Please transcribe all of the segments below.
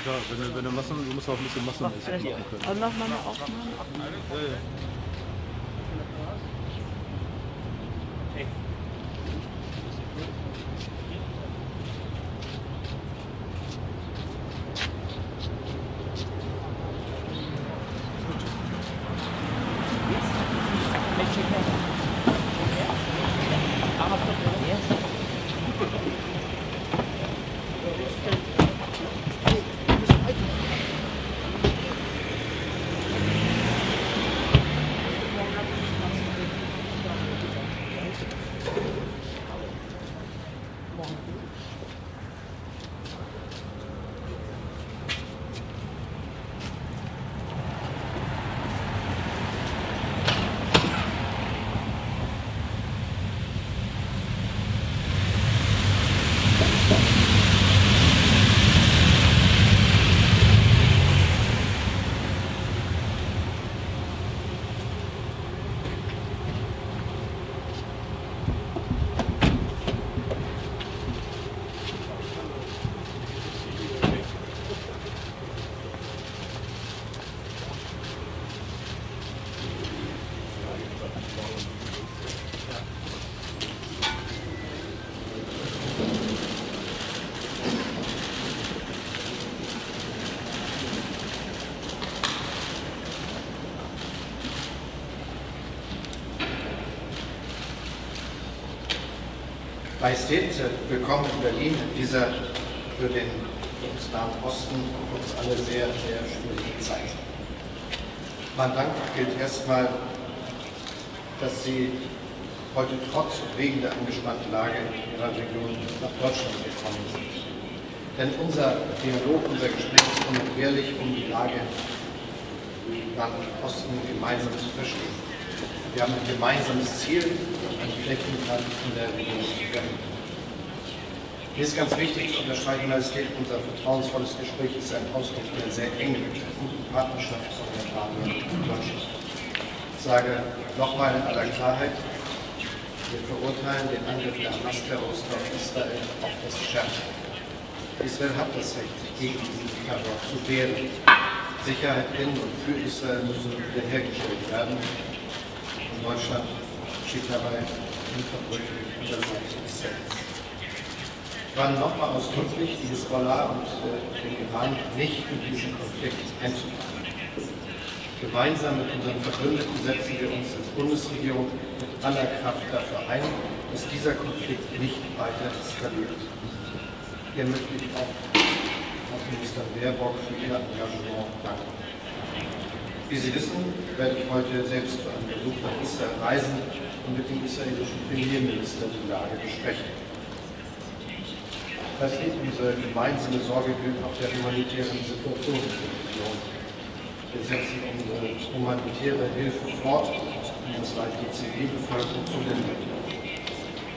Klar, wenn du Massen, du musst auch ein bisschen massenmäßig machen können. Und nochmal eine Aufnahme. Majestät, willkommen in Berlin in dieser für den uns Nahen Osten und uns alle sehr, sehr schwierigen Zeit. Mein Dank gilt erstmal, dass Sie heute trotz und wegen der angespannten Lage in Ihrer Region nach Deutschland gekommen sind. Denn unser Dialog, unser Gespräch ist unentbehrlich, um die Lage im Nahen Osten gemeinsam zu verstehen. Wir haben ein gemeinsames Ziel, ein Flächenland in der Region zu werden. Mir ist ganz wichtig zu unterstreichen, Majestät, unser vertrauensvolles Gespräch ist ein Ausdruck einer sehr engen und guten Partnerschaft von der Partner zu Deutschland. Ich sage nochmal in aller Klarheit, wir verurteilen den Angriff der Hamas-Terroristen auf Israel auf das Schärfste. Israel hat das Recht, sich gegen diesen Terror zu wehren. Sicherheit in und für Israel müssen wiederhergestellt werden. Und Deutschland steht dabei unverbrüchlich an der Seite Israels. Ich warne nochmal ausdrücklich, die Hisbollah und den Iran nicht in diesen Konflikt einzubringen. Gemeinsam mit unseren Verbündeten setzen wir uns als Bundesregierung mit aller Kraft dafür ein, dass dieser Konflikt nicht weiter eskaliert. Hier möchte ich auch Minister Baerbock für Ihr Engagement danken. Wie Sie wissen, werde ich heute selbst zu einem Besuch nach Israel reisen und mit dem israelischen Premierminister die Lage besprechen. Das ist unsere gemeinsame Sorge gilt auch der humanitären Situation in der Region. Wir setzen unsere humanitäre Hilfe fort, um das Leid der Zivilbevölkerung zu lindern.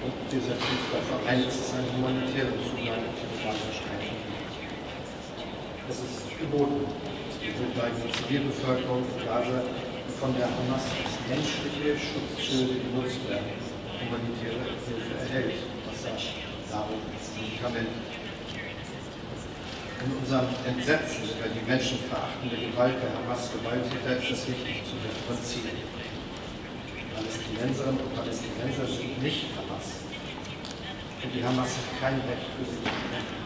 Und wir setzen uns dafür ein, dass es einen humanitären Zugang zu Gaza-Streifen gibt. Es ist geboten, dass die notleidende Zivilbevölkerung in Gaza von der Hamas als menschliche Schutzschilde genutzt werden, humanitäre Hilfe erhält. Wasser, Nahrung, Medikamente. In unserem Entsetzen über die menschenverachtende Gewalt der Hamas-Gewalttäter ist es wichtig zu differenzieren. Palästinenserinnen und Palästinenser sind nicht Hamas. Und die Hamas hat kein Recht für sie zu sprechen.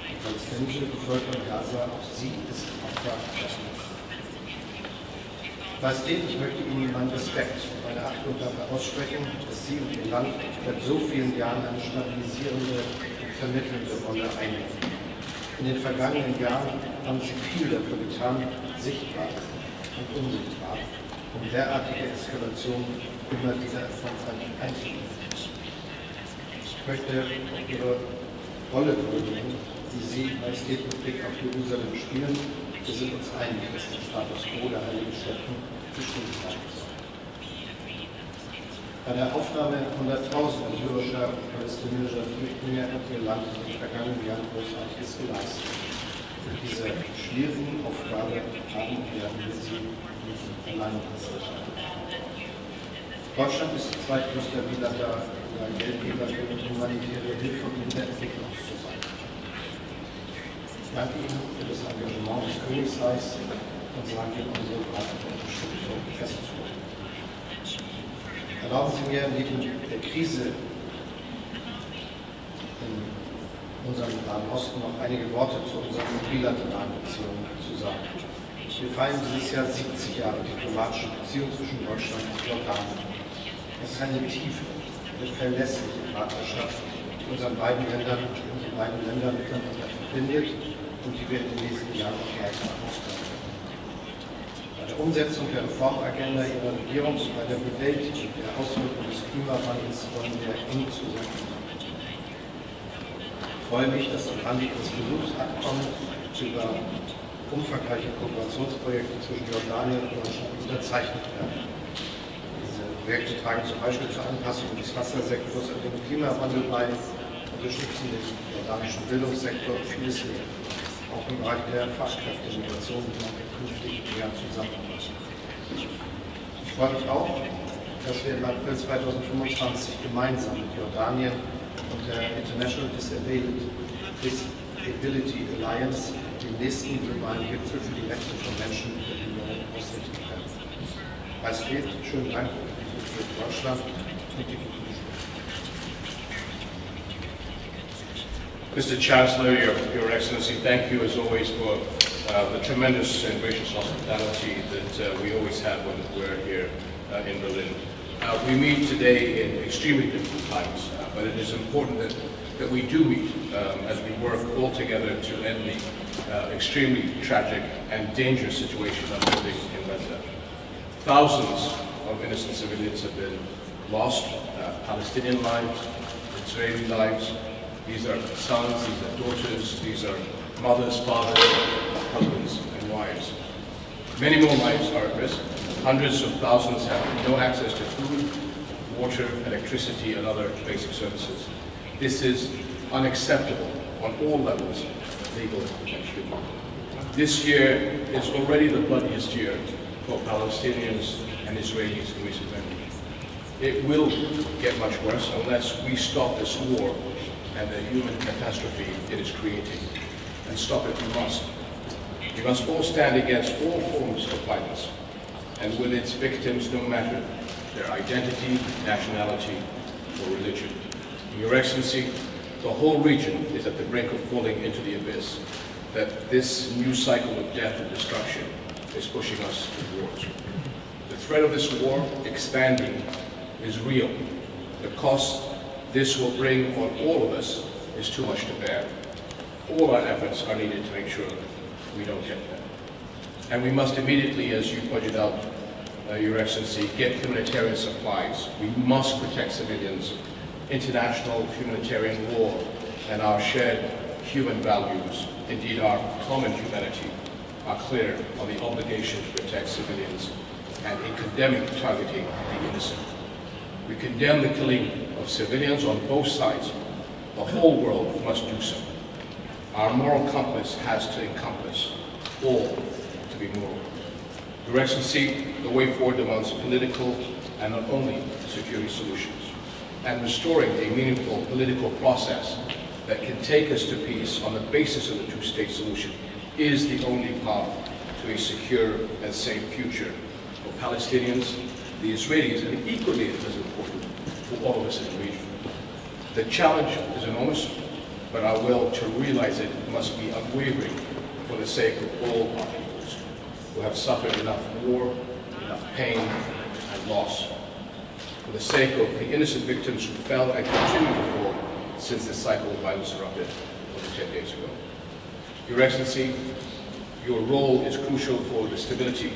Die palästinensische Bevölkerung Gaza, auch sie ist Opfer der Hamas. Majestät, ich möchte Ihnen meinen Respekt und meine Achtung dafür aussprechen, dass Sie und Ihr Land seit so vielen Jahren eine stabilisierende und vermittelnde Rolle einnehmen. In den vergangenen Jahren haben Sie viel dafür getan, sichtbar und unsichtbar, um derartige Eskalation immer wieder erfolgreich einzugehen. Ich möchte Ihre Rolle würdigen, die Sie, Majestät, mit Blick auf Jerusalem spielen. Wir sind uns einig, dass der Status quo der heiligen Stätten bestimmt bleiben soll. Bei der Aufnahme hunderttausender syrischer und palästinensischer Flüchtlinge hat Ihr Land in den vergangenen Jahren Großartiges geleistet. Für diese schwierigen Aufgabe haben wir Sie nicht alleine gelassen. Deutschland ist zweitgrößter bilateraler Geldgeber für humanitäre Hilfe und in der Entwicklungszusammenarbeit. Ich danke Ihnen für das Engagement des Königsreichs und sage Ihnen unsere breite Unterstützung festzuhalten. Erlauben Sie mir, neben der Krise in unserem Nahen Osten noch einige Worte zu unseren bilateralen Beziehungen zu sagen. Wir feiern dieses Jahr 70 Jahre diplomatische Beziehungen zwischen Deutschland und Jordanien. Es ist eine tiefe, eine verlässliche Partnerschaft, die unsere beiden Länder miteinander verbindet und die wir in den nächsten Jahren noch weiter ausbauen. Bei der Umsetzung der Reformagenda Ihrer Regierung und bei der Bewältigung der Auswirkungen des Klimawandels wollen wir eng zusammenarbeiten. Ich freue mich, dass am Rande Ihres Besuchsabkommens über umfangreiche Kooperationsprojekte zwischen Jordanien und Deutschland unterzeichnet werden. Diese Projekte tragen zum Beispiel zur Anpassung des Wassersektors an den Klimawandel bei, unterstützen den jordanischen Bildungssektor und vieles mehr. Auch im Bereich der Fachkräftemigration und der künftigen Zusammenarbeit. Ich freue mich auch, dass wir im April 2025 gemeinsam mit Jordanien und der International Disability Alliance den nächsten globalen Gipfel für die Rechte von Menschen mit Behinderung ausrichten werden. Reist, schönen Dank für Deutschland und die guten Mr. Chancellor, Your Excellency, thank you as always for the tremendous and gracious hospitality that we always have when we're here in Berlin. We meet today in extremely difficult times, but it is important that we do meet as we work all together to end the extremely tragic and dangerous situation unfolding in Gaza. Thousands of innocent civilians have been lost, Palestinian lives, Israeli lives. These are sons, these are daughters, these are mothers, fathers, husbands, and wives. Many more lives are at risk. Hundreds of thousands have no access to food, water, electricity, and other basic services. This is unacceptable on all levels, legal and human. This year is already the bloodiest year for Palestinians and Israelis in recent memory. It will get much worse unless we stop this war and the human catastrophe it is creating. And stop it we must. We must all stand against all forms of violence, and with its victims no matter their identity, nationality, or religion. Your Excellency, the whole region is at the brink of falling into the abyss that this new cycle of death and destruction is pushing us towards. The threat of this war expanding is real. The cost this will bring on all of us is too much to bear. All our efforts are needed to make sure we don't get there. And we must immediately, as you pointed out, Your Excellency, get humanitarian supplies. We must protect civilians. International humanitarian law and our shared human values, indeed our common humanity, are clear on the obligation to protect civilians and in condemning targeting the innocent. We condemn the killing of civilians on both sides. The whole world must do so. Our moral compass has to encompass all to be moral. Your Excellency, the way forward demands political and not only security solutions, and restoring a meaningful political process that can take us to peace on the basis of the two-state solution is the only path to a secure and safe future for Palestinians, the Israelis, and equally as important for all of us in the region. The challenge is enormous, but our will to realize it must be unwavering for the sake of all our peoples who have suffered enough war, enough pain, and loss. For the sake of the innocent victims who fell and continue to fall since this cycle of violence erupted over 10 days ago. Your Excellency, your role is crucial for the stability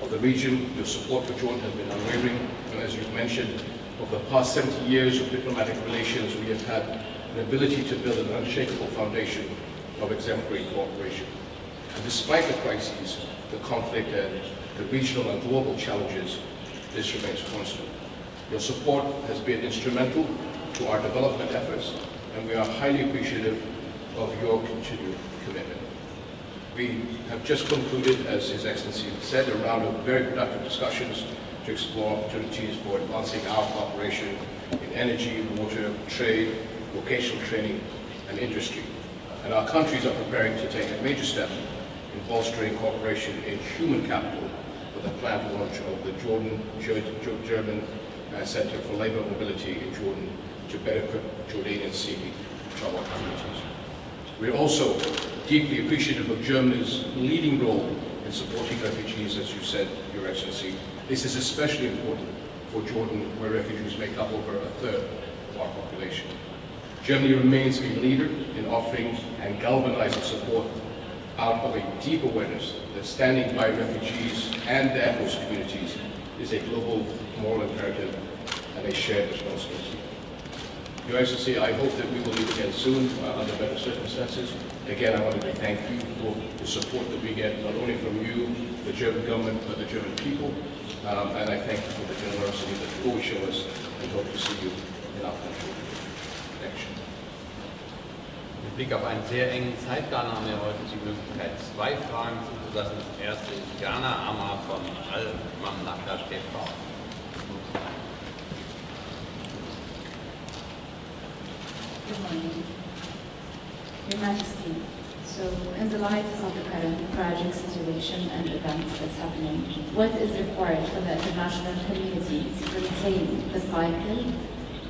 of the region. Your support for Jordan has been unwavering, and as you've mentioned, over the past 70 years of diplomatic relations, we have had an ability to build an unshakable foundation of exemplary cooperation. And despite the crises, the conflict, and the regional and global challenges, this remains constant. Your support has been instrumental to our development efforts, and we are highly appreciative of your continued commitment. We have just concluded, as His Excellency said, a round of very productive discussions to explore opportunities for advancing our cooperation in energy, water, trade, vocational training, and industry. And our countries are preparing to take a major step in bolstering cooperation in human capital with the planned launch of the German Center for Labour Mobility in Jordan to better equip Jordanians seeking job opportunities. We're also deeply appreciative of Germany's leading role in supporting refugees, as you said, Your Excellency. This is especially important for Jordan, where refugees make up over a third of our population. Germany remains a leader in offering and galvanizing support out of a deep awareness that standing by refugees and their host communities is a global moral imperative and a shared responsibility. Your Excellency, I hope that we will meet again soon under better circumstances. Again, I wanted to thank you for the support that we get, not only from you, the German government, but the German people. And I thank you for the generosity that you always show us, and hope to see you in our country. Thank you. Mit Blick auf einen sehr engen Zeitplan haben wir heute die Möglichkeit, 2 Fragen zuzulassen. Das erste ist Jana Amar von Al-Hussein TV. Good morning. Your Majesty, so in the light of the current tragic situation and events that's happening, what is required for the international community to contain the cycle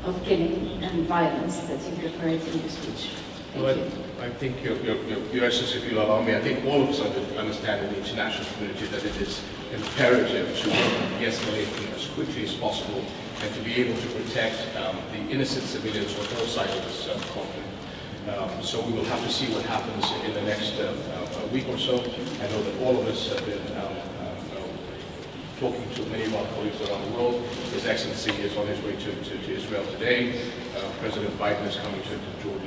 of killing and violence that you referred in your speech? Well, I think, Your Excellency, if you'll allow me, I think all of us understand in the international community that it is imperative to de-escalate as quickly as possible and to be able to protect the innocent civilians on all sides of this conflict. So we will have to see what happens in the next week or so. I know that all of us have been talking to many of our colleagues around the world. His Excellency is on his way to Israel today. President Biden is coming to Jordan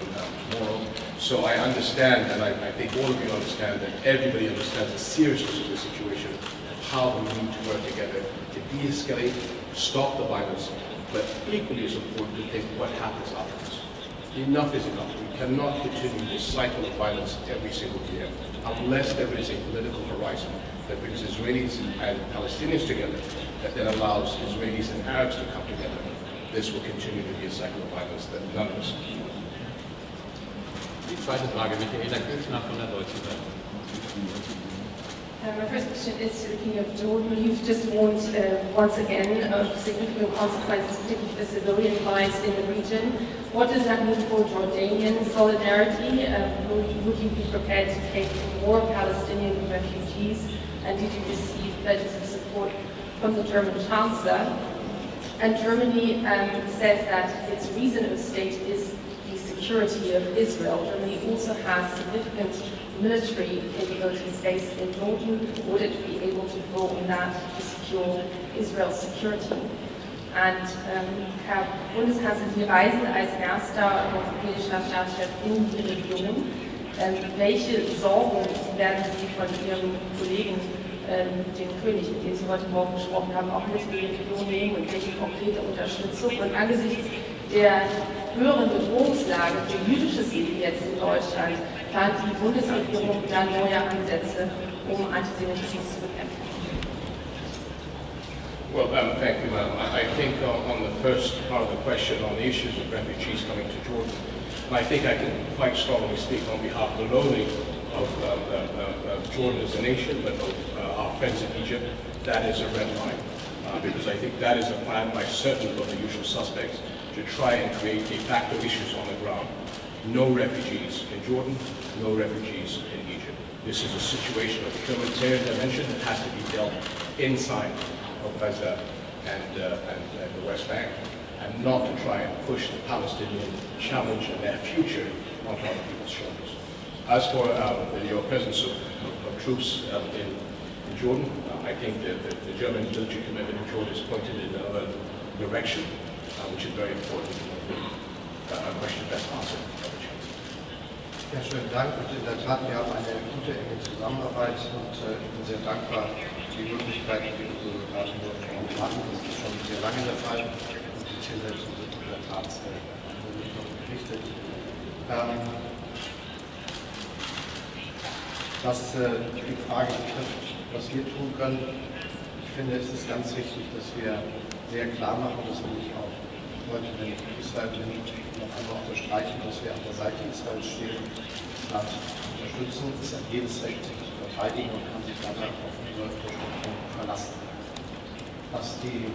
tomorrow. So I understand, and I think all of you understand, that everybody understands the seriousness of the situation, how we need to work together to de-escalate, stop the violence, but equally as important to think what happens afterwards. Enough is enough. We cannot continue this cycle of violence every single year unless there is a political horizon that brings Israelis and Palestinians together, that then allows Israelis and Arabs to come together. This will continue to be a cycle of violence that none of us can. Die zweite Frage, Michaela Küchner von der Deutschen Seite. My first question is to the King of Jordan. You've just warned once again of significant consequences, particularly for civilian lives in the region. What does that mean for Jordanian solidarity? Would you be prepared to take more Palestinian refugees? And did you receive pledges of support from the German Chancellor? And Germany says that its reason of state is the security of Israel. Germany also has significant military capabilities based in Jordan. Would it be able to draw on that to secure Israel's security? Und Herr Bundeskanzler, Sie reisen als erster europäischer Staatschef in die Region. Welche Sorgen werden Sie von Ihrem Kollegen, dem König, mit dem Sie heute Morgen gesprochen haben, auch mit in die Region nehmen und welche konkrete Unterstützung? Und angesichts der höheren Bedrohungslage für jüdisches Leben jetzt in Deutschland plant die Bundesregierung dann neue Ansätze, um Antisemitismus zu bekämpfen? Well, thank you, ma'am. I think on the first part of the question on the issues of refugees coming to Jordan, I think I can quite strongly speak on behalf not only of Jordan as a nation, but of our friends in Egypt. That is a red line, because I think that is a plan by certain of the usual suspects to try and create de facto issues on the ground. No refugees in Jordan, no refugees in Egypt. This is a situation of humanitarian dimension that has to be dealt inside of Gaza and the West Bank, and not to try and push the Palestinian challenge and their future onto other people's shoulders. As for your presence of troops in Jordan, I think that the German military commitment in Jordan is pointed in another direction, which is very important. A question best answered by the Chancellor. Ja, schönen Dank. Und in der Tat, wir haben eine gute, enge Zusammenarbeit und ich bin sehr dankbar für die Möglichkeiten, die unsere Soldaten dort haben. Das ist schon sehr lange der Fall und die Zielsetzungen sind in der Tat nicht noch gerichtet. Was die Frage betrifft, was wir tun können, ich finde, es ist ganz wichtig, dass wir sehr klar machen, das will ich auch heute, wenn ich in Israel bin, noch einmal unterstreichen, dass wir an der Seite Israels stehen. Land unterstützen, ist an jedes Recht zu verteidigen und kann sich dann auf unsere Unterstützung verlassen. Was die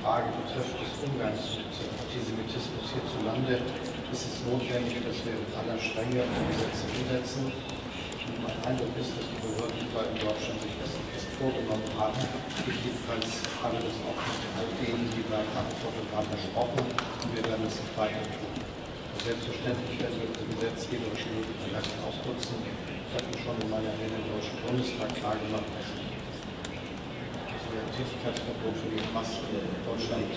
Frage betrifft des Umgangs mit Antisemitismus hierzulande, ist es notwendig, dass wir mit aller Strenge die Gesetze umsetzen. Und mein Eindruck ist, dass die Behörden überall in Deutschland sich das fest vorgenommen haben. Ich jedenfalls habe das auch mit all denen, die bei Verantwortung waren, besprochen, und wir werden es weiter tun. Selbstverständlich werden wir unsere gesetzgeberischen Möglichkeiten ausnutzen. Ich habe mir schon in meiner Rede im Deutschen Bundestag klargemacht, dass ich das Tätigkeitsverbot für die Hamas in Deutschland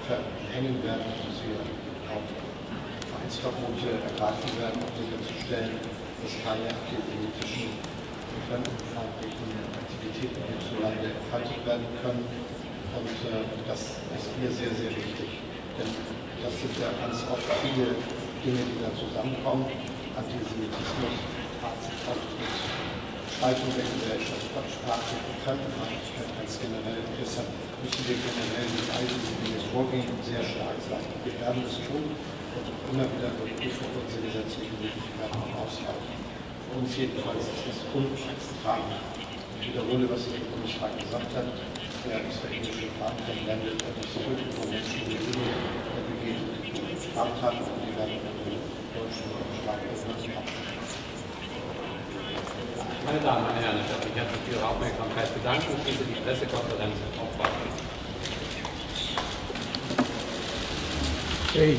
verhängen werden, dass wir auch Vereinsverbote ergreifen werden, um sicherzustellen, dass keine antisemitischen und fremdenfeindlichen Aktivitäten hierzulande entfaltet werden können. Und das ist mir sehr, sehr wichtig. Denn das sind ja ganz oft viele Dinge, die da zusammenkommen. Antisemitismus hat sich oft mit Spaltung der Gesellschaft, Sprache und Fremdenfeindlichkeit ganz generell. Und deshalb müssen wir generell mit all diesen Dingen vorgehen und sehr stark sein. Wir werden es tun und immer wieder überprüfen, ob unsere gesetzlichen Möglichkeiten ausreichen. Für uns jedenfalls ist das unakzeptabel. Ich wiederhole, was ich im Bundestag gesagt habe. Der israelische Verhandlung landet und das Töten von Menschen die begeht Straftaten und die werden in den deutschen Strafverfahren abgeschlossen. Meine Damen und Herren, ich darf mich herzlich für Ihre Aufmerksamkeit bedanken und schließe die Pressekonferenz auf Bachmann. Okay.